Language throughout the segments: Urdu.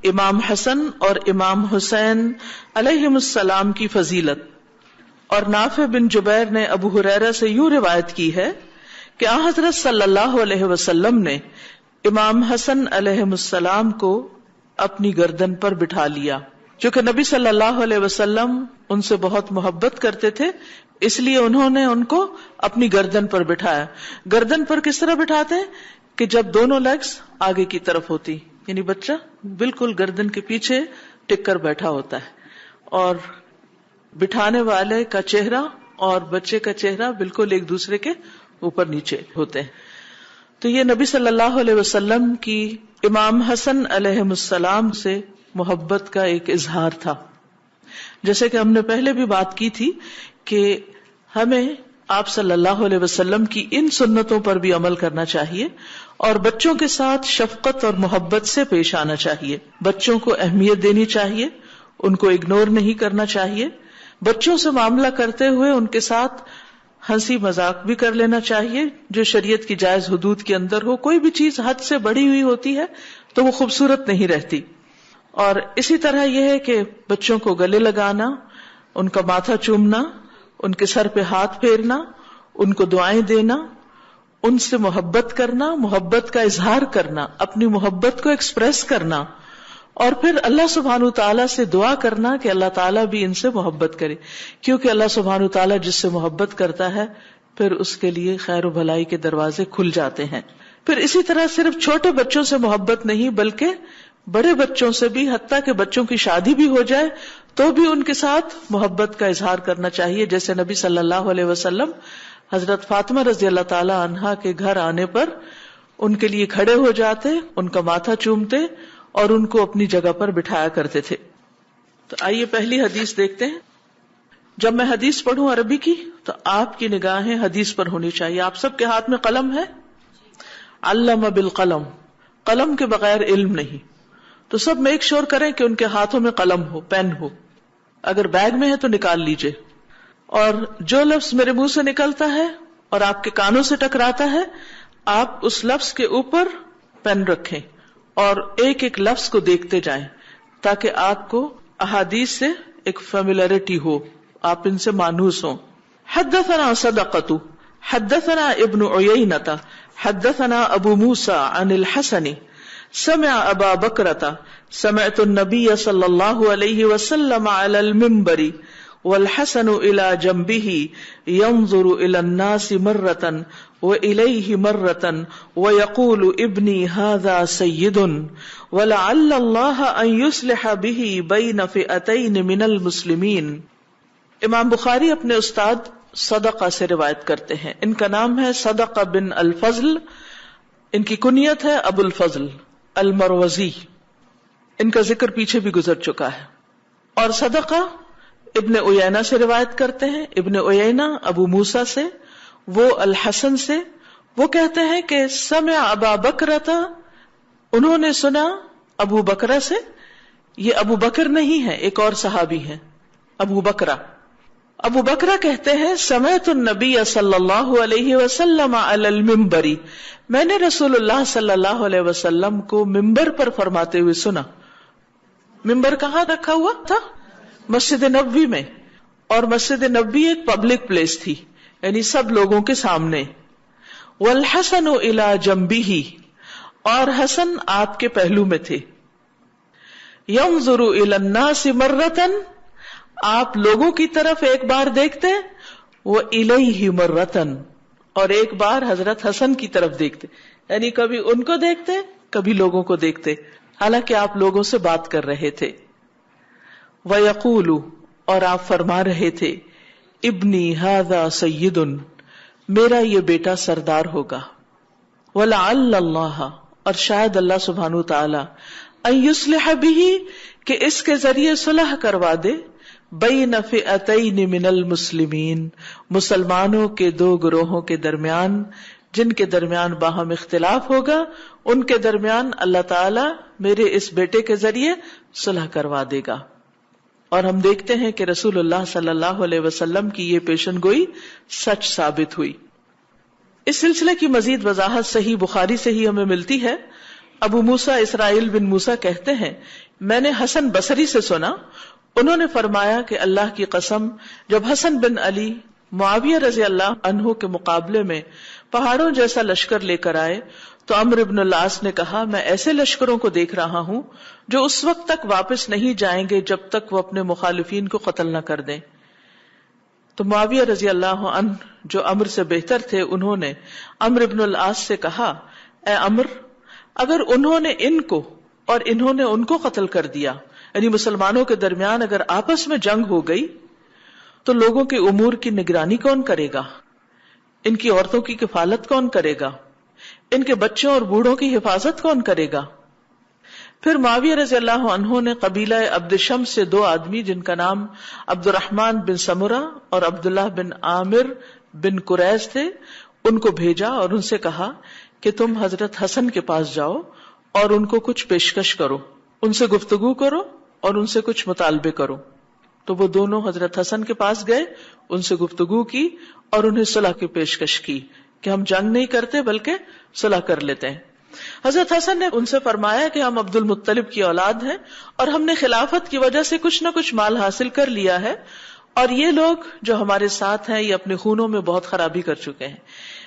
امام حسن اور امام حسین علیہم السلام کی فضیلت. اور نافع بن جبیر نے ابو ہریرہ سے یوں روایت کی ہے کہ آن حضرت صلی اللہ علیہ وسلم نے امام حسن علیہم السلام کو اپنی گردن پر بٹھا لیا. چونکہ نبی صلی اللہ علیہ وسلم ان سے بہت محبت کرتے تھے، اس لیے انہوں نے ان کو اپنی گردن پر بٹھایا. گردن پر کس طرح بٹھاتے ہیں کہ جب دونوں لیگز آگے کی طرف ہوتی، یعنی بچہ بالکل گردن کے پیچھے ٹک کر بیٹھا ہوتا ہے، اور بٹھانے والے کا چہرہ اور بچے کا چہرہ بالکل ایک دوسرے کے اوپر نیچے ہوتے ہیں. تو یہ نبی صلی اللہ علیہ وسلم کی امام حسن علیہ السلام سے محبت کا ایک اظہار تھا. جیسے کہ ہم نے پہلے بھی بات کی تھی کہ ہمیں آپ صلی اللہ علیہ وسلم کی ان سنتوں پر بھی عمل کرنا چاہیے اور بچوں کے ساتھ شفقت اور محبت سے پیش آنا چاہیے. بچوں کو اہمیت دینی چاہیے، ان کو اگنور نہیں کرنا چاہیے. بچوں سے معاملہ کرتے ہوئے ان کے ساتھ ہنسی مذاق بھی کر لینا چاہیے جو شریعت کی جائز حدود کے اندر ہو. کوئی بھی چیز حد سے بڑی ہوئی ہوتی ہے تو وہ خوبصورت نہیں رہتی. اور اسی طرح یہ ہے کہ بچوں کو گلے لگانا، ان کا ماتھا چومنا، ان کے سر پہ ہاتھ پھیرنا، ان کو دعائیں دینا، ان سے محبت کرنا، محبت کا اظہار کرنا، اپنی محبت کو ایکسپریس کرنا، اور پھر اللہ سبحانہ وتعالیٰ سے دعا کرنا کہ اللہ تعالیٰ بھی ان سے محبت کرے. کیونکہ اللہ سبحانہ وتعالیٰ جس سے محبت کرتا ہے پھر اس کے لیے خیر و بھلائی کے دروازے کھل جاتے ہیں. پھر اسی طرح صرف چھوٹے بچوں سے محبت نہیں بلکہ بڑے بچوں سے بھی، حتیٰ کہ بچوں کی شادی بھی ہو جائے تو بھی ان کے ساتھ محبت کا اظہار کرنا چاہیے. جیسے نبی صلی اللہ علیہ وسلم حضرت فاطمہ رضی اللہ تعالی عنہا کے گھر آنے پر ان کے لیے کھڑے ہو جاتے، ان کا ماتھا چومتے اور ان کو اپنی جگہ پر بٹھایا کرتے تھے. تو آئیے پہلی حدیث دیکھتے ہیں. جب میں حدیث پڑھوں عربی کی تو آپ کی نگاہیں حدیث پر ہونی چاہیے. آپ سب کے ہاتھ میں قلم ہے؟ علم بالقلم، قلم کے بغیر علم نہیں. تو سب میک شور کریں کہ ان کے ہاتھوں میں قلم ہو، پین ہو. اگر بیگ میں ہے تو نکال لیجئے. اور جو لفظ میرے منہ سے نکلتا ہے اور آپ کے کانوں سے ٹکراتا ہے، آپ اس لفظ کے اوپر پین رکھیں اور ایک ایک لفظ کو دیکھتے جائیں تاکہ آپ کو احادیث سے ایک فیملیرٹی ہو، آپ ان سے مانوس ہوں. حدثنا صدقۃ حدثنا ابن عیینۃ حدثنا ابو موسیٰ عن الحسن سمع ابا بکرۃ سمعت النبی صلی اللہ علیہ وسلم علی المنبر والحسن الى جنبه ينظر الى الناس مرة وإليه مرة ويقول ابني هذا سيد ولعل الله أن يصلح به بين فئتين من المسلمين. امام بخاری اپنے استاد صدقہ سے روایت کرتے ہیں. ان کا نام ہے صدقہ بن الفضل، ان کی کنیت ہے ابو الفضل المروزی. ان کا ذکر پیچھے بھی گزر چکا ہے. اور صدقہ ابن عیینہ سے روایت کرتے ہیں. ابن عیینہ ابو موسیٰ سے، وہ الحسن سے. وہ کہتے ہیں کہ سمع ابا بکرۃ، انہوں نے سنا ابو بکرہ سے. یہ ابو بکر نہیں ہے، ایک اور صحابی ہیں ابو بکرہ. ابو بکرہ کہتے ہیں سمعت النبی صلی اللہ علیہ وسلم علی المنبر، میں نے رسول اللہ صلی اللہ علیہ وسلم کو منبر پر فرماتے ہوئے سنا. منبر کہاں رکھا ہوا تھا؟ مسجد نبوی میں. اور مسجد نبوی ایک پبلک پلیس تھی، یعنی سب لوگوں کے سامنے. والحسن الی جنبہ، اور حسن آپ کے پہلو میں تھے. ینظر الی الناس مرۃ، آپ لوگوں کی طرف ایک بار دیکھتے، وإلیہ مرۃ، اور ایک بار حضرت حسن کی طرف دیکھتے. یعنی کبھی ان کو دیکھتے کبھی لوگوں کو دیکھتے، حالانکہ آپ لوگوں سے بات کر رہے تھے. وَيَقُولُ، اور آپ فرما رہے تھے، ابنی ھذا سید، میرا یہ بیٹا سردار ہوگا. وَلَعَلَّ اللَّهَ، اور شاید اللہ سبحانہ وتعالی، ان یصلح بہ، کہ اس کے ذریعے صلح کروا دے، بین فئتین من المسلمین، مسلمانوں کے دو گروہوں کے درمیان، جن کے درمیان باہم اختلاف ہوگا، ان کے درمیان اللہ تعالی میرے اس بیٹے کے ذریعے صلح کروا دے گا. اور ہم دیکھتے ہیں کہ رسول اللہ صلی اللہ علیہ وسلم کی یہ پیشن گوئی سچ ثابت ہوئی. اس سلسلے کی مزید وضاحت صحیح بخاری سے ہی ہمیں ملتی ہے. ابو موسیٰ اسرائیل بن موسیٰ کہتے ہیں میں نے حسن بصری سے سنا، انہوں نے فرمایا کہ اللہ کی قسم، جب حسن بن علی معاویہ رضی اللہ عنہ کے مقابلے میں پہاڑوں جیسا لشکر لے کر آئے تو عمرو بن العاص نے کہا، میں ایسے لشکروں کو دیکھ رہا ہوں جو اس وقت تک واپس نہیں جائیں گے جب تک وہ اپنے مخالفین کو قتل نہ کر دیں۔ تو معاویہ رضی اللہ عنہ جو عمرو سے بہتر تھے، انہوں نے عمرو بن العاص سے کہا، اے عمرو، اگر انہوں نے ان کو اور انہوں نے ان کو قتل کر دیا، یعنی مسلمانوں کے درمیان اگر آپس میں جنگ ہو گئی تو لوگوں کے امور کی نگرانی کون کرے گا؟ ان کی عورتوں کی کفالت کون کرے گا؟ ان کے بچوں اور بوڑھوں کی حفاظت کون کرے گا؟ پھر معاویہ رضی اللہ عنہ نے قبیلہ عبد شمس سے 2 آدمی جن کا نام عبد الرحمن بن سمرہ اور عبداللہ بن عامر بن قریظ تھے، ان کو بھیجا اور ان سے کہا کہ تم حضرت حسن کے پاس جاؤ اور ان کو کچھ پیشکش کرو، ان سے گفتگو کرو اور ان سے کچھ مطالبے کرو۔ تو وہ دونوں حضرت حسن کے پاس گئے، ان سے گفتگو کی اور انہیں صلح کی پیشکش کی کہ ہم جنگ نہیں کرتے بلکہ صلح کر لیتے ہیں۔ حضرت حسن نے ان سے فرمایا کہ ہم عبد المطلب کی اولاد ہیں اور ہم نے خلافت کی وجہ سے کچھ نہ کچھ مال حاصل کر لیا ہے، اور یہ لوگ جو ہمارے ساتھ ہیں یہ اپنے خونوں میں بہت خرابی کر چکے ہیں۔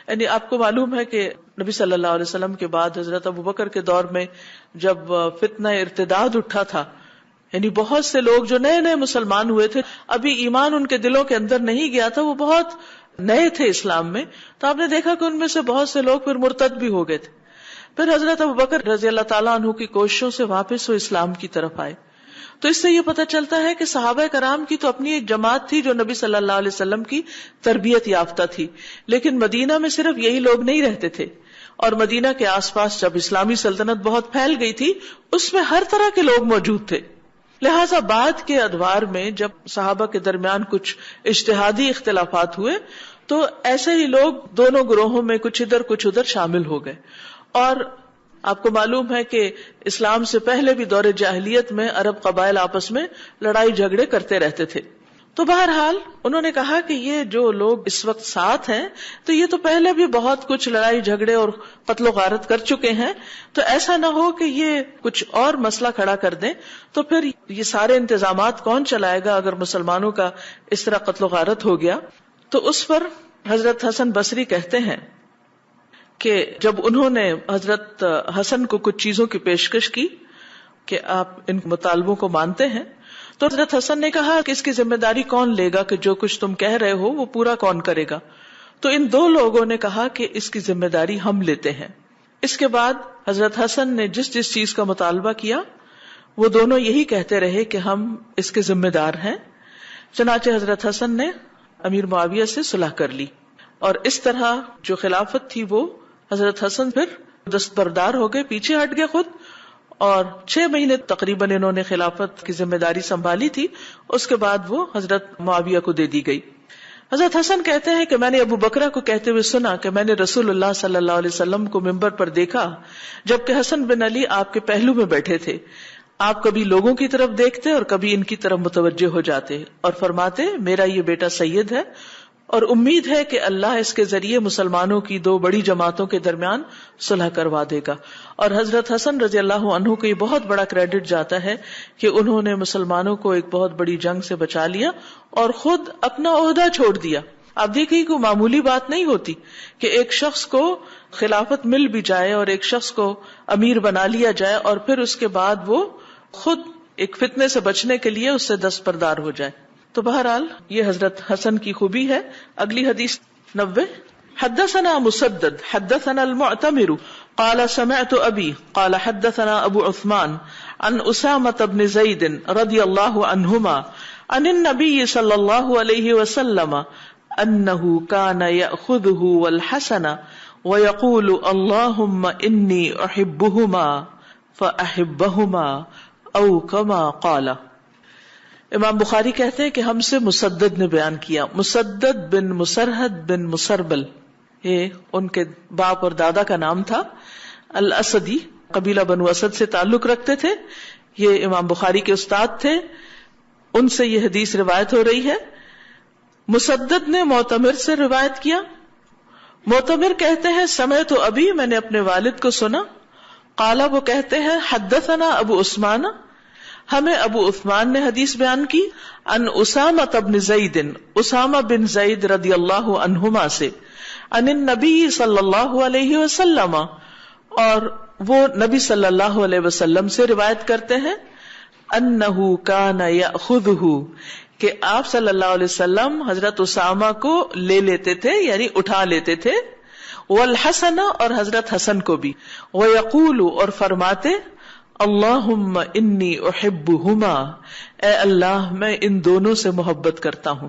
یعنی آپ کو معلوم ہے کہ نبی صلی اللہ علیہ وسلم کے بعد حضرت ابوبکر کے دور میں جب فتنہ ارتداد اٹھا تھا، یعنی بہت سے لوگ جو نئے نئے مسلمان ہوئے تھے، ابھی ایمان ان کے دلوں کے اندر نہیں گیا تھا، وہ بہت نئے تھے اسلام میں، تو آپ نے دیکھا کہ ان میں سے بہت سے لوگ پھر مرتد بھی ہو گئے تھے۔ پھر حضرت ابوبکر رضی اللہ تعالیٰ عنہ کی کوششوں سے واپس وہ اسلام کی طرف آئے۔ تو اس سے یہ پتہ چلتا ہے کہ صحابہ کرام کی تو اپنی ایک جماعت تھی جو نبی صلی اللہ علیہ وسلم کی تربیت یافتہ تھی، لیکن مدینہ میں صرف یہی لوگ نہیں رہتے تھے، اور مدینہ کے آس پاس جب اسلامی سلطنت بہت پھیل گئی تھی اس میں ہر طرح کے لوگ موجود تھے۔ لہٰذا بعد کے ادوار میں جب صحابہ کے درمیان کچھ اجتہادی اختلافات ہوئے تو ایسے ہی لوگ دونوں گروہوں میں کچھ ادھر کچھ ادھر شامل ہو گئے۔ اور آپ کو معلوم ہے کہ اسلام سے پہلے بھی دور جاہلیت میں عرب قبائل آپس میں لڑائی جھگڑے کرتے رہتے تھے۔ تو بہرحال انہوں نے کہا کہ یہ جو لوگ اس وقت ساتھ ہیں تو یہ تو پہلے بھی بہت کچھ لڑائی جھگڑے اور قتل و غارت کر چکے ہیں، تو ایسا نہ ہو کہ یہ کچھ اور مسئلہ کھڑا کر دیں، تو پھر یہ سارے انتظامات کون چلائے گا اگر مسلمانوں کا اس طرح قتل و غارت ہو گیا۔ تو اس پر حضرت حسن بصری کہتے ہیں کہ جب انہوں نے حضرت حسن کو کچھ چیزوں کی پیشکش کی کہ آپ ان مطالبوں کو مانتے ہیں، تو حضرت حسن نے کہا کہ اس کی ذمہ داری کون لے گا کہ جو کچھ تم کہہ رہے ہو وہ پورا کون کرے گا؟ تو ان 2 لوگوں نے کہا کہ اس کی ذمہ داری ہم لیتے ہیں۔ اس کے بعد حضرت حسن نے جس جس چیز کا مطالبہ کیا وہ دونوں یہی کہتے رہے کہ ہم اس کے ذمہ دار ہیں۔ چنانچہ حضرت حسن نے امیر معاویہ سے صلح کر لی، اور اس طرح جو خلافت تھی وہ حضرت حسن پھر دستبردار ہو گئے، پیچھے ہٹ گئے خود، اور 6 مہینے تقریباً انہوں نے خلافت کی ذمہ داری سنبھالی تھی، اس کے بعد وہ حضرت معاویہ کو دے دی گئی۔ حضرت حسن کہتے ہیں کہ میں نے ابو بکرہ کو کہتے ہوئے سنا کہ میں نے رسول اللہ صلی اللہ علیہ وسلم کو ممبر پر دیکھا جبکہ حسن بن علی آپ کے پہلو میں بیٹھے تھے، آپ کبھی لوگوں کی طرف دیکھتے اور کبھی ان کی طرف متوجہ ہو جاتے اور فرماتے میرا یہ بیٹا سید ہے اور امید ہے کہ اللہ اس کے ذریعے مسلمانوں کی 2 بڑی جماعتوں کے درمیان صلح کروا دے گا۔ اور حضرت حسن رضی اللہ عنہ کو یہ بہت بڑا کریڈٹ جاتا ہے کہ انہوں نے مسلمانوں کو ایک بہت بڑی جنگ سے بچا لیا اور خود اپنا عہدہ چھوڑ دیا۔ آپ دیکھیں کہ معمولی بات نہیں ہوتی کہ ایک شخص کو خلافت مل بھی جائے اور ایک شخص کو امیر بنا لیا جائے اور پھر اس کے بعد وہ خود ایک فتنے سے بچنے کے لیے اس سے دستبردار ہو جائے۔ تو بہرحال یہ حضرت حسن کی خوبی ہے۔ اگلی حدیث 90 حدثنا مسدد حدثنا المعتمر قال سمعت ابي قال حدثنا ابو عثمان عن اسامة بن زيد رضي الله عنهما عن النبي صلى الله عليه وسلم انه كان يأخذه والحسن ويقول اللهم اني احبهما فاحبهما او كما قال۔ امام بخاری کہتے ہیں کہ ہم سے مسدد نے بیان کیا، مسدد بن مسرحد بن مسربل، یہ ان کے باپ اور دادا کا نام تھا، الاسدی، قبیلہ بنو اسد سے تعلق رکھتے تھے، یہ امام بخاری کے استاد تھے، ان سے یہ حدیث روایت ہو رہی ہے۔ مسدد نے معتمر سے روایت کیا، معتمر کہتے ہیں سمعت ابی، میں نے اپنے والد کو سنا، قال وہ کہتے ہیں حدثنا ابو عثمان، ہمیں ابو عثمان نے حدیث بیان کی ان اسامہ بن زید، اسامہ بن زید رضی اللہ عنہما سے، ان النبی صلی اللہ علیہ وسلم، اور وہ نبی صلی اللہ علیہ وسلم سے روایت کرتے ہیں، انہ کان یاخذہ، کہ آپ صلی اللہ علیہ وسلم حضرت اسامہ کو لے لیتے تھے، یعنی اٹھا لیتے تھے، والحسن، اور حضرت حسن کو بھی، ویقول، اور فرماتے، اللہم انی احبہما، اے اللہ میں ان دونوں سے محبت کرتا ہوں۔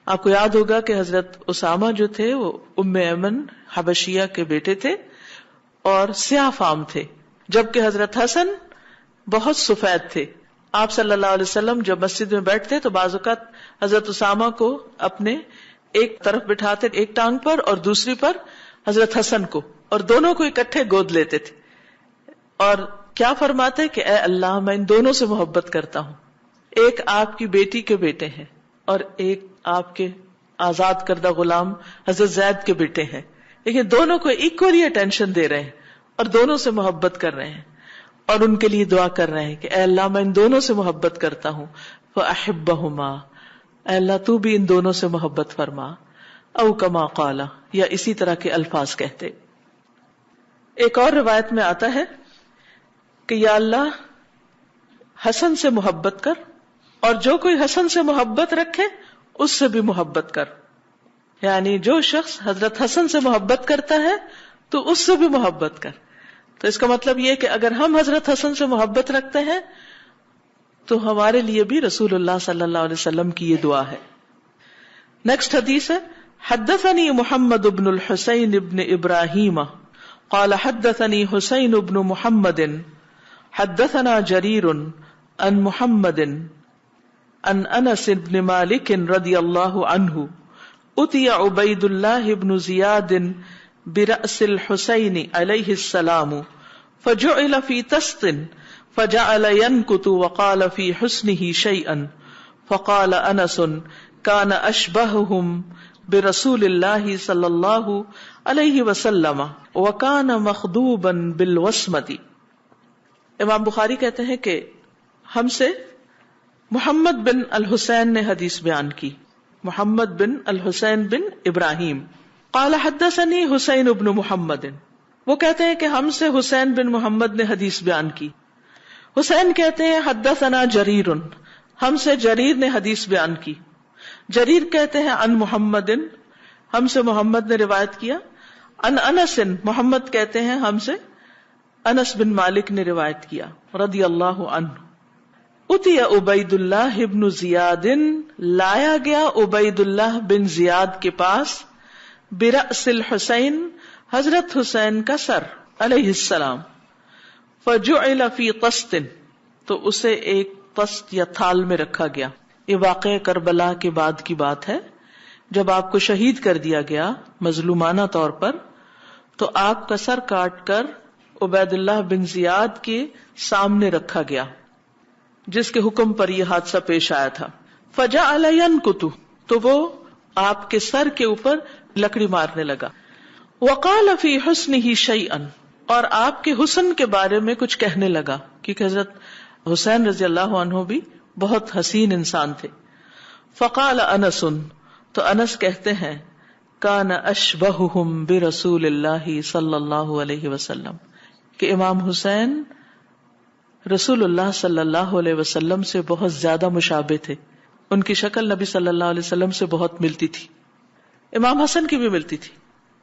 آپ کو یاد ہوگا کہ حضرت اسامہ جو تھے وہ ام ایمن حبشیہ کے بیٹے تھے اور سیاہ فام تھے، جبکہ حضرت حسن بہت سفید تھے۔ آپ صلی اللہ علیہ وسلم جب مسجد میں بیٹھتے تو بعض اوقات حضرت اسامہ کو اپنے ایک طرف بٹھاتے، ایک ٹانگ پر، اور دوسری پر حضرت حسن کو، اور دونوں کو اکٹھے گود لیتے تھے، اور کیا فرماتے کہ اے اللہ میں ان دونوں سے محبت کرتا ہوں، ایک آپ کی بیٹی کے بیٹے ہیں اور ایک آپ کے آزاد کردہ غلام حضرت زید کے بیٹے ہیں، لیکن دونوں کو ایکولی اٹینشن دے رہے ہیں اور دونوں سے محبت کر رہے ہیں، اور ان کے لیے دعا کر رہے ہیں کہ اے اللہ میں ان دونوں سے محبت کرتا ہوں، فَأَحِبَّهُمَا، اے اللہ تو بھی ان دونوں سے محبت فرما، او کما قال، یا اسی طرح کے الفاظ کہتے۔ ایک اور روایت میں آتا ہے کہ یا اللہ حسن سے محبت کر، اور جو کوئی حسن سے محبت رکھے اس سے بھی محبت کر، یعنی جو شخص حضرت حسن سے محبت کرتا ہے تو اس سے بھی محبت کر۔ تو اس کا مطلب یہ کہ اگر ہم حضرت حسن سے محبت رکھتے ہیں تو ہمارے لیے بھی رسول اللہ صلی اللہ علیہ وسلم کی یہ دعا ہے۔ نیکسٹ حدیث ہے، حدثني محمد بن الحسين بن ابراہیم قال حدثني حسين بن محمد حدثنا جرير عن محمد عن انس بن مالك رضي الله عنه اتي عبيد الله بن زياد برأس الحسين عليه السلام فجعل في تست فجعل ينكت وقال في حسنه شيئا فقال انس كان اشبههم برسول الله صلی اللہ علیہ وسلم وكان مخضوبا بالوسمة۔ امام بخاری کہتے ہیں کہ ہم سے محمد بن الحسین نے حدیث بیان کی، محمد بن الحسین بن ابراہیم، قال حدثني حسین بن محمد، وہ کہتے ہیں کہ ہم سے حسین بن محمد نے حدیث بیان کی۔ حسین کہتے ہیں حدثنا جریر، ہم سے جریر نے حدیث بیان کی۔ جریر کہتے ہیں ان محمد، ہم سے محمد نے روایت کیا۔ ان انس، محمد کہتے ہیں ہم سے انس بن مالک نے روایت کیا رضی اللہ عنہ۔ اتی عبید اللہ بن زیاد، لایا گیا عبید اللہ بن زیاد کے پاس، برأس الحسین، حضرت حسین کا سر علیہ السلام، فجعل فی طست، تو اسے ایک طست یا تھال میں رکھا گیا۔ یہ واقعہ کربلا کے بعد کی بات ہے، جب آپ کو شہید کر دیا گیا مظلومانہ طور پر، تو آپ کا سر کاٹ کر عبید اللہ بن زیاد کے سامنے رکھا گیا، جس کے حکم پر یہ حادثہ پیش آیا تھا۔ فجعل ينكت، تو وہ آپ کے سر کے اوپر لکڑی مارنے لگا۔ وقال فی حسنہ شیئا، اور آپ کے حسن کے بارے میں کچھ کہنے لگا، کیونکہ حضرت حسین رضی اللہ عنہ بھی بہت حسین انسان تھے۔ فقال انس، تو انس کہتے ہیں کان اشبہہم برسول اللہ صلی اللہ علیہ وسلم، کہ امام حسین رسول اللہ صلی اللہ علیہ وسلم سے بہت زیادہ مشابہ تھے، ان کی شکل نبی صلی اللہ علیہ وسلم سے بہت ملتی تھی، امام حسن کی بھی ملتی تھی۔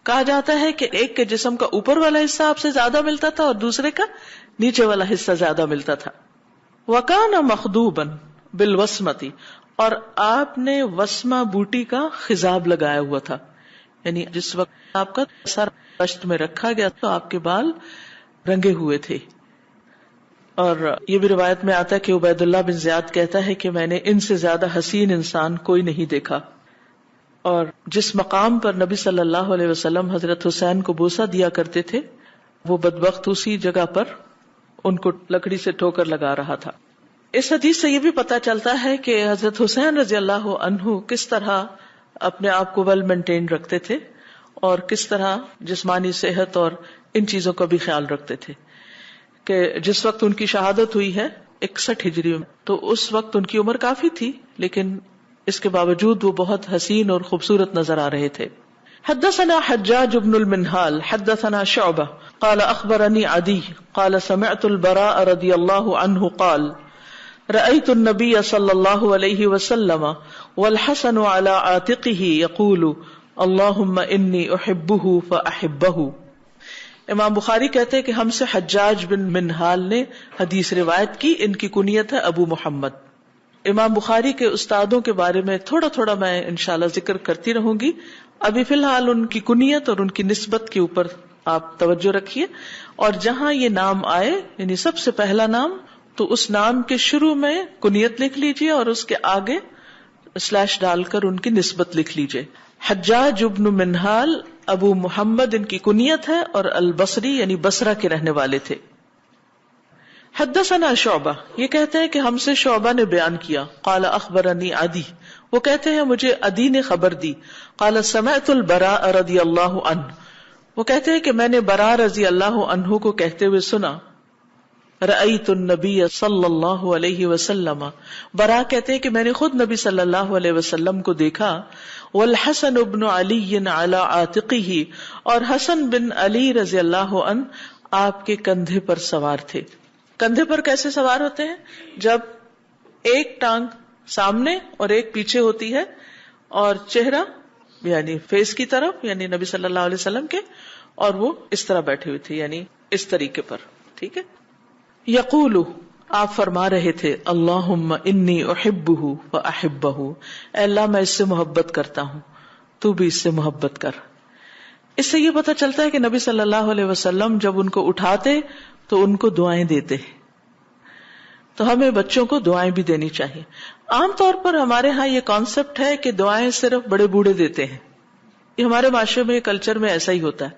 کہا جاتا ہے کہ ایک کے جسم کا اوپر والا حصہ آپ سے زیادہ ملتا تھا اور دوسرے کا نیچے والا حصہ زیادہ ملتا تھا۔ وَكَانَ مَخْضُوبًا بِالْوَسْمَةِ، اور آپ نے وسمہ بوٹی کا خضاب لگایا ہوا تھا، یعنی جس وقت آپ کا سر پشت میں رکھا گیا تو آپ کے بال رنگے ہوئے تھے۔ اور یہ بھی روایت میں آتا ہے کہ عبید اللہ بن زیاد کہتا ہے کہ میں نے ان سے زیادہ حسین انسان کوئی نہیں دیکھا۔ اور جس مقام پر نبی صلی اللہ علیہ وسلم حضرت حسین کو بوسہ دیا کرتے تھے، وہ بدبخت اسی جگہ پر ان کو لکڑی سے ٹھوکر لگا رہا تھا۔ اس حدیث سے یہ بھی پتہ چلتا ہے کہ حضرت حسین رضی اللہ عنہ کس طرح اپنے آپ کو ویل مینٹین رکھتے تھے اور کس طرح جسمانی صحت اور ان چیزوں کا بھی خیال رکھتے تھے، کہ جس وقت ان کی شہادت ہوئی ہے 61 ہجری میں. تو اس وقت ان کی عمر کافی تھی، لیکن اس کے باوجود وہ بہت حسین اور خوبصورت نظر آ رہے تھے. حدثنا حجاج بن المنہال حدثنا شعبہ قال اخبرنی عدی قال سمعت البراء رضی اللہ عنہ قال رأيت النبي صلى الله عليه وسلم والحسن على عاتقه يقول اللهم إني أحبه فأحبه. امام بخاری کہتے ہیں کہ ہم سے حجاج بن منہال نے حدیث روایت کی، ان کی کنیت ہے ابو محمد. امام بخاری کے استادوں کے بارے میں تھوڑا تھوڑا میں انشاءاللہ ذکر کرتی رہوں گی. ابھی فی الحال ان کی کنیت اور ان کی نسبت کے اوپر آپ توجہ رکھیے، اور جہاں یہ نام آئے یعنی سب سے پہلا نام، تو اس نام کے شروع میں کنیت لکھ لیجئے اور اس کے آگے سلیش ڈال کر ان کی نسبت لکھ لیجئے. حجاج ابن منہال ابو محمد ان کی کنیت ہے، اور البصری یعنی بصرہ کے رہنے والے تھے. حدثنا شعبہ، یہ کہتے ہیں کہ ہم سے شعبہ نے بیان کیا. قال اخبرنی عدی، وہ کہتے ہیں مجھے عدی نے خبر دی. قال سمعت البراء رضی اللہ عنہ، وہ کہتے ہیں کہ میں نے براء رضی اللہ عنہ کو کہتے ہوئے سنا. رأیت النبی صلی اللہ علیہ وسلم، براء کہتے ہیں کہ میں نے خود نبی صلی اللہ علیہ وسلم کو دیکھا. والحسن بن علی علی عاتقہ، اور حسن بن علی رضی اللہ عنہ آپ کے کندھے پر سوار تھے. کندھے پر کیسے سوار ہوتے ہیں؟ جب ایک ٹانگ سامنے اور ایک پیچھے ہوتی ہے، اور چہرہ یعنی فیس کی طرف یعنی نبی صلی اللہ علیہ وسلم کے، اور وہ اس طرح بیٹھے ہوئے تھے یعنی اس طریقے پر. ٹھیک ہے. یقول، آپ فرما رہے تھے اللہم انی احبہ فاحبہ، اے اللہ میں اس سے محبت کرتا ہوں، تو بھی اس سے محبت کر. اس سے یہ پتہ چلتا ہے کہ نبی صلی اللہ علیہ وسلم جب ان کو اٹھاتے تو ان کو دعائیں دیتے. تو ہمیں بچوں کو دعائیں بھی دینی چاہیے. عام طور پر ہمارے ہاں یہ کانسیپٹ ہے کہ دعائیں صرف بڑے بوڑھے دیتے ہیں. یہ ہمارے معاشرے میں، کلچر میں ایسا ہی ہوتا ہے.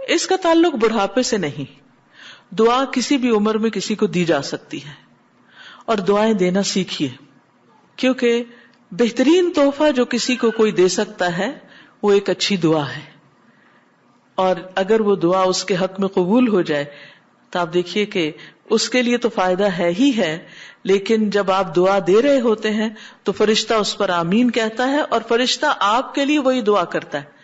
اس کا تعلق بڑھاپے سے نہیں. دعا کسی بھی عمر میں کسی کو دی جا سکتی ہے، اور دعائیں دینا سیکھیے، کیونکہ بہترین تحفہ جو کسی کو کوئی دے سکتا ہے وہ ایک اچھی دعا ہے. اور اگر وہ دعا اس کے حق میں قبول ہو جائے تو آپ دیکھیے کہ اس کے لیے تو فائدہ ہے ہی ہے، لیکن جب آپ دعا دے رہے ہوتے ہیں تو فرشتہ اس پر آمین کہتا ہے، اور فرشتہ آپ کے لیے وہی دعا کرتا ہے.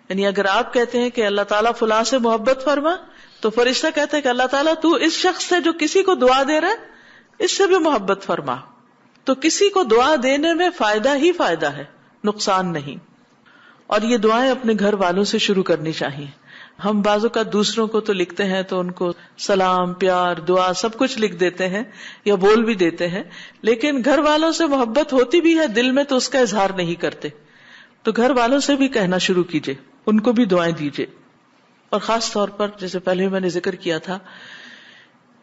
یعنی اگر آپ کہتے ہیں کہ اللہ تعالیٰ فلاں سے محبت فرما، تو فرشتہ کہتا ہے کہ اللہ تعالیٰ تو اس شخص سے جو کسی کو دعا دے رہا ہے اس سے بھی محبت فرما. تو کسی کو دعا دینے میں فائدہ ہی فائدہ ہے، نقصان نہیں. اور یہ دعائیں اپنے گھر والوں سے شروع کرنی چاہیے. ہم بعض اوقات دوسروں کو تو لکھتے ہیں تو ان کو سلام، پیار، دعا سب کچھ لکھ دیتے ہیں یا بول بھی دیتے ہیں، لیکن گھر والوں سے محبت ہوتی بھی ہے دل میں تو اس کا اظہار نہیں کرتے. تو گھر والوں سے بھی کہنا شروع کیجئے، ان کو بھی دعائیں دیجئے. اور خاص طور پر جیسے پہلے میں نے ذکر کیا تھا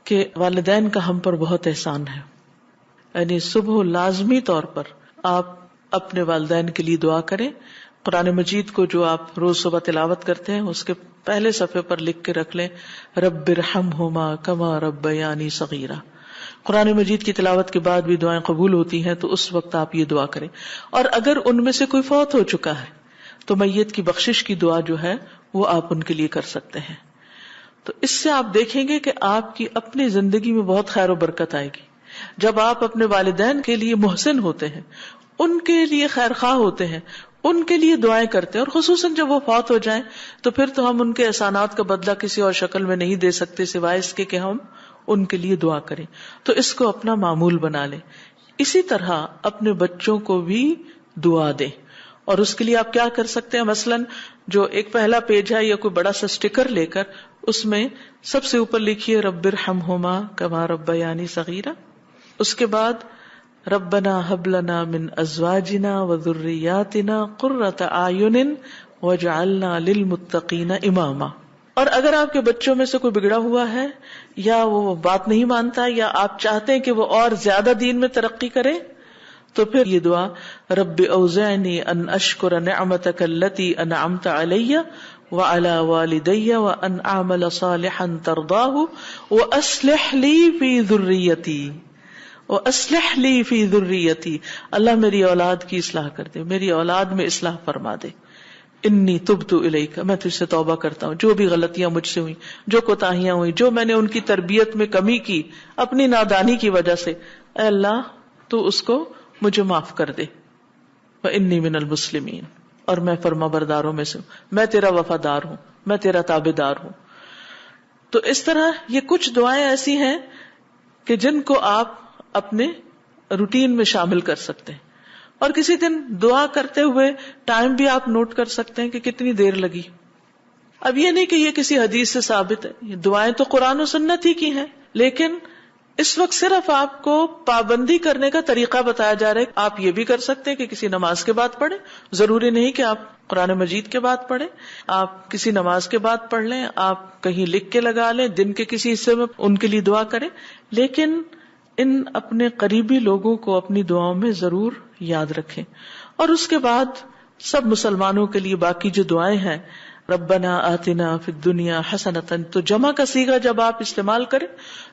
کہ والدین کا ہم پر بہت احسان ہے. یعنی صبح لازمی طور پر آپ اپنے والدین کے لیے دعا کریں. قرآن مجید کو جو آپ روز صبح تلاوت کرتے ہیں اس کے پہلے صفحے پر لکھ کے رکھ لیں رب ارحمہما کما ربیانی صغیرا. قرآن مجید کی تلاوت کے بعد بھی دعائیں قبول ہوتی ہیں، تو اس وقت آپ یہ دعا کریں. اور اگر ان میں سے کوئی فوت ہو چکا ہے تو میت کی بخشش کی دعا جو ہے وہ آپ ان کے لیے کر سکتے ہیں. تو اس سے آپ دیکھیں گے کہ آپ کی اپنی زندگی میں بہت خیر و برکت آئے گی. جب آپ اپنے والدین کے لیے محسن ہوتے ہیں، ان کے لیے خیر خواہ ہوتے ہیں، ان کے لیے دعائیں کرتے ہیں، اور خصوصاً جب وہ فوت ہو جائیں تو پھر تو ہم ان کے احسانات کا بدلہ کسی اور شکل میں نہیں دے سکتے سوائے اس کے کہ ہم ان کے لیے دعا کریں. تو اس کو اپنا معمول بنا لیں. اسی طرح اپنے بچوں کو بھی دعا دیں. اور اس کے لیے آپ کیا کر سکتے ہیں؟ مثلاً جو ایک پہلا پیج ہے یا کوئی بڑا سا سٹیکر لے کر اس میں سب سے اوپر لکھیے رب ارحمہما کما ربیانی صغیرا. اس کے بعد ربنا ہب لنا من ازواجنا وذریاتنا قرۃ اعین واجعلنا للمتقین اماما. اور اگر آپ کے بچوں میں سے کوئی بگڑا ہوا ہے یا وہ بات نہیں مانتا یا آپ چاہتے ہیں کہ وہ اور زیادہ دین میں ترقی کرے، تو پھر یہ دعا رب اوزعنی ان اشکر نعمتک التی انعمت علی وعلی والدی وان اعمل صالحا ترضاہ واصلح لی فی ذریتی وَأَصْلِحْ لِي فِي ذُرِّيَّتِي. اللہ میری اولاد کی اصلاح کر دے، میری اولاد میں اصلاح فرما دے. انی تبت الیک، میں تجھ سے توبہ کرتا ہوں، جو بھی غلطیاں مجھ سے ہوئی، جو کوتاہیاں ہوئی، جو میں نے ان کی تربیت میں کمی کی اپنی نادانی کی وجہ سے، اے اللہ تو اس کو مجھے معاف کر دے. وانی من المسلمین، اور میں فرما برداروں میں سے ہوں، میں تیرا وفادار ہوں، میں تیرا تابعدار ہوں. تو اس طرح یہ کچھ دعائیں ایسی ہیں کہ جن کو آپ اپنے روٹین میں شامل کر سکتے ہیں، اور کسی دن دعا کرتے ہوئے ٹائم بھی آپ نوٹ کر سکتے ہیں کہ کتنی دیر لگی. اب یہ نہیں کہ یہ کسی حدیث سے ثابت ہے، یہ دعائیں تو قرآن و سنت ہی کی ہیں، لیکن اس وقت صرف آپ کو پابندی کرنے کا طریقہ بتایا جا رہا ہے. آپ یہ بھی کر سکتے ہیں کہ کسی نماز کے بعد پڑھیں، ضروری نہیں کہ آپ قرآن مجید کے بعد پڑھیں، آپ کسی نماز کے بعد پڑھ لیں، آپ کہیں لکھ کے لگا لیں، دن کے کسی حصے میں ان کے لیے دعا کریں، لیکن ان اپنے قریبی لوگوں کو اپنی دعاؤں میں ضرور یاد رکھیں. اور اس کے بعد سب مسلمانوں کے لیے باقی جو دعائیں ہیں، ربنا آتنا فی الدنیا حسنۃ، تو جمع کا صیغہ جب آپ استعمال کریں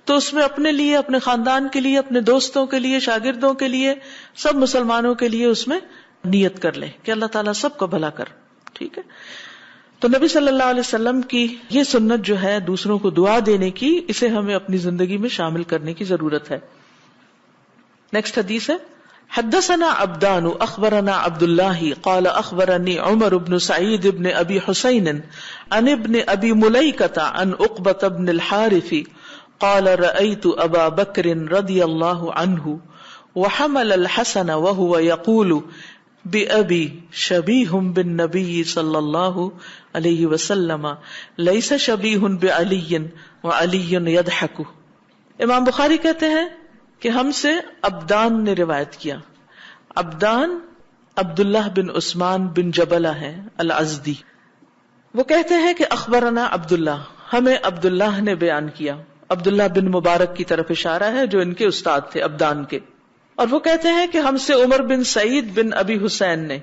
تو اس میں اپنے لیے، اپنے خاندان کے لیے، اپنے دوستوں کے لیے، شاگردوں کے لیے، سب مسلمانوں کے لیے اس میں نیت کر لیں کہ اللہ تعالیٰ سب کو بھلا کر. ٹھیک ہے. تو نبی صلی اللہ علیہ وسلم کی یہ سنت جو ہے دوسروں کو دعا دینے کی، اسے ہمیں اپنی زندگی میں شامل کرنے کی ضرورت ہے. نیکسٹ حدیث ہے، حدثنا عبدان اخبرنا عبد اللہ قال اخبرني عمر بن سعید بن ابی حسین عن ابن ابی ملیکۃ عن عقبۃ بن الحارث قال رأيت ابا بکر رضی اللہ عنہ وحمل الحسن وهو يقول بأبی شبیہ بالنبی صلی اللہ علیہ وسلم لیس شبیہ بعلی وعلی یضحک. امام بخاری کہتے ہیں کہ ہم سے عبدان نے روایت کیا. عبدان عبداللہ بن عثمان بن جبلہ ہے الازدی. وہ کہتے ہیں کہ اخبرنا عبداللہ، ہمیں عبداللہ نے بیان کیا. عبداللہ بن مبارک کی طرف اشارہ ہے جو ان کے استاد تھے عبدان کے. اور وہ کہتے ہیں کہ ہم سے عمر بن سعید بن ابی حسین نے،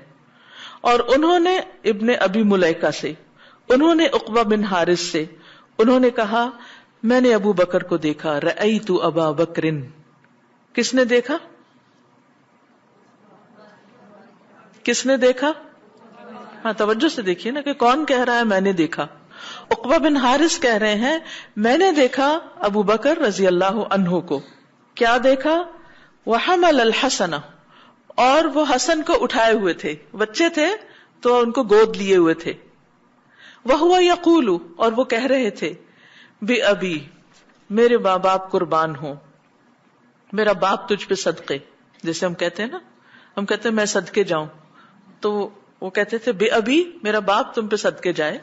اور انہوں نے ابن ابی ملیکہ سے، انہوں نے عقبہ بن حارث سے، انہوں نے کہا میں نے ابو بکر کو دیکھا. رأیت ابا بکر، کس نے دیکھا؟ کس نے دیکھا؟ ہاں توجہ سے دیکھیے نا کہ کون کہہ رہا ہے میں نے دیکھا. عقبہ بن حارث کہہ رہے ہیں میں نے دیکھا ابو بکر رضی اللہ عنہ کو. کیا دیکھا؟ وحمل الحسن، اور وہ حسن کو اٹھائے ہوئے تھے، بچے تھے تو ان کو گود لیے ہوئے تھے. وہو یقول، اور وہ کہہ رہے تھے بأبی، میرے ماں باپ قربان ہوں، میرا باپ تجھ پہ صدقے. جیسے ہم کہتے ہیں نا، ہم کہتے ہیں میں صدقے جاؤں، تو وہ کہتے تھے بے ابی، میرا باپ تم پہ صدقے جائے.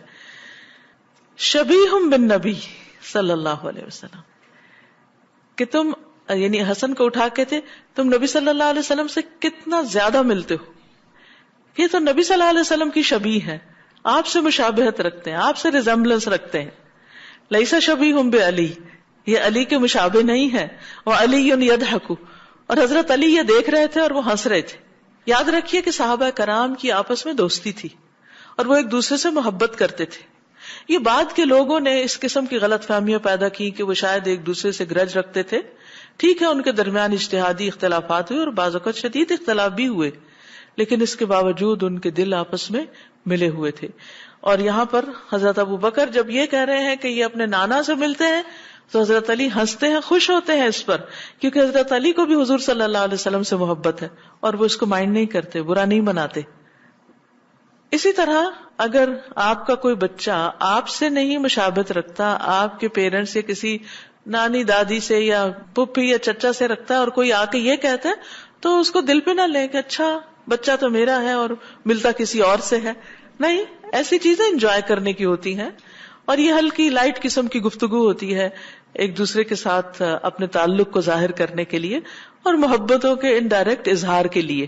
شبیہ بالنبی صلی اللہ علیہ وسلم، کہ تم، یعنی حسن کو اٹھا کے تھے، تم نبی صلی اللہ علیہ وسلم سے کتنا زیادہ ملتے ہو. یہ تو نبی صلی اللہ علیہ وسلم کی شبیہ ہے، آپ سے مشابہت رکھتے ہیں، آپ سے ریزمبلنس رکھتے ہیں. لیسا شبیہ بعلی، یہ علی کے مشابہ نہیں ہے. وعلی یضحک، اور حضرت علی یہ دیکھ رہے تھے اور وہ ہنس رہے تھے. یاد رکھیے کہ صحابہ کرام کی آپس میں دوستی تھی اور وہ ایک دوسرے سے محبت کرتے تھے. یہ بعد کے لوگوں نے اس قسم کی غلط فہمیاں پیدا کی کہ وہ شاید ایک دوسرے سے گرج رکھتے تھے. ٹھیک ہے، ان کے درمیان اجتہادی اختلافات ہوئے اور بعض اوقات شدید اختلاف بھی ہوئے، لیکن اس کے باوجود ان کے دل آپس میں ملے ہوئے تھے. اور یہاں پر حضرت ابو بکر جب یہ کہہ رہے ہیں کہ یہ اپنے نانا سے ملتے ہیں تو حضرت علی ہنستے ہیں، خوش ہوتے ہیں اس پر، کیونکہ حضرت علی کو بھی حضور صلی اللہ علیہ وسلم سے محبت ہے اور وہ اس کو مائنڈ نہیں کرتے، برا نہیں مناتے. اسی طرح اگر آپ کا کوئی بچہ آپ سے نہیں مشابہت رکھتا، آپ کے پیرنٹس یا کسی نانی دادی سے یا پھپھی یا چچا سے رکھتا ہے، اور کوئی آ کے یہ کہتا ہے تو اس کو دل پہ نہ لے کہ اچھا بچہ تو میرا ہے اور ملتا کسی اور سے ہے. نہیں، ایسی چیزیں انجوائے کرنے کی ہوتی ہیں، اور یہ ہلکی لائٹ قسم کی گفتگو ہوتی ہے ایک دوسرے کے ساتھ اپنے تعلق کو ظاہر کرنے کے لیے اور محبتوں کے انڈائریکٹ اظہار کے لیے.